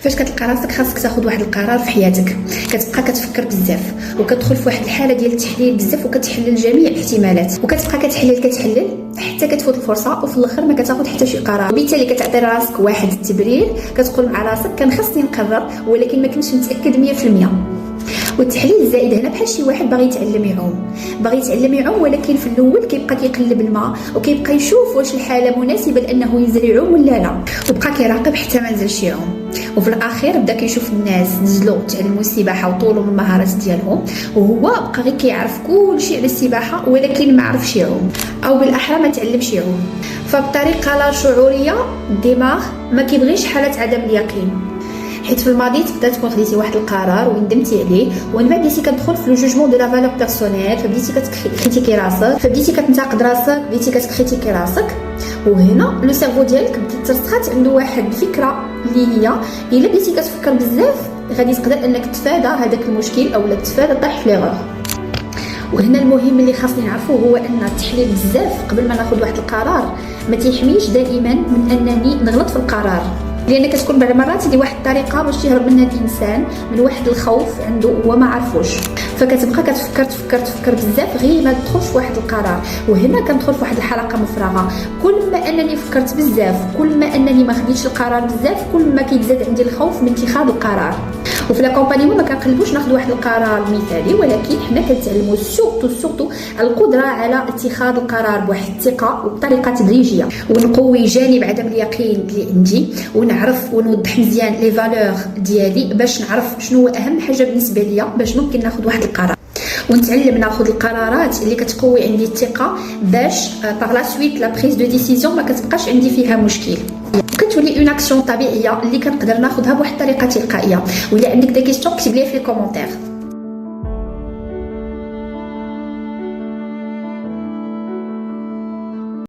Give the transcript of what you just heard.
فاش كتلقى راسك خاصك تاخذ واحد القرار في حياتك، كتبقى كتفكر بزاف وكتدخل في واحد الحاله ديال التحليل بزاف وكتحلل جميع الاحتمالات وكتبقى كتحلل حتى كتفوت الفرصه وفي الاخر ما كتاخذ حتى شي قرار. وبالتالي كتعطي راسك واحد التبرير، كتقول مع راسك كان خاصني نقرر ولكن ما كنتش متاكد 100%. والتحليل الزائد هنا بحال شي واحد باغي يتعلم يعوم ولكن في الاول كيبقى كيقلب الماء وكيبقى يشوف واش الحاله مناسبه لانه ينزل يعوم ولا لا، وبقى كيراقب حتى ما نزلش يعوم. وفي الاخير بدا كيشوف الناس نزلوا تعلموا السباحه وطولوا من المهارات ديالهم، وهو بقى غير كيعرف كلشي على السباحه ولكن ما عرفش يعوم، او بالاحرى ما تعلمش يعوم. فبطريقه لا شعوريه الدماغ ما كيبغيش حاله عدم اليقين، حيت في الماضي تقدر تكون خديتي واحد القرار وندمتي عليه ومن بعد بديتي كتدخل في لو جوجمون دو لا فالور بيرسونيل، فبديتي كتكريتيكي راسك، فبديتي كتنتقد راسك، بديتي كتكريتيكي راسك. وهنا لو سيرفو ديالك بدا ترسخات عنده واحد الفكره اللي هي الا بديتي كتفكر بزاف غادي تقدر انك تتفادى هذاك المشكل او لا تتفادى طيح في ليغور. وهنا المهم اللي خاصني نعرفه هو ان التحليل بزاف قبل ما ناخذ واحد القرار ما تيحميش دائما من انني نغلط في القرار، لان كتكون بعض المرات هذه واحد الطريقه باش يهرب منها الانسان من واحد الخوف عنده هو ما عرفوش، فكتبقى كتفكر بزاف غير ما تدخلش في واحد القرار. وهنا كندخل في واحد الحلقه مفرغه، كل ما انني فكرت بزاف، كل ما انني ما خديتش القرار بزاف، كل ما كيتزاد عندي الخوف من اتخاذ القرار. وفي لاكومبانيمون ما كنقلبوش ناخذ واحد القرار مثالي، ولكن حنا كنتعلموا سورتو القدره على اتخاذ القرار بواحد الثقه وبطريقه تدريجيه، ونقوي جانب عدم اليقين اللي عندي، ونعرف ونوضح مزيان لي فالور ديالي باش نعرف شنو هو اهم حاجه بالنسبه ليا باش ممكن ناخذ واحد القرار، ونتعلم ناخذ القرارات اللي كتقوي عندي الثقه باش باغ لا سويت لا بريز دو ديسيزيون ما كتبقاش عندي فيها مشكل، كتولي اون اكسيون طبيعيه اللي كنقدر ناخذها بواحد الطريقه تلقائيه. ولا عندك دي كيسيون كتب لي في الكومونتير.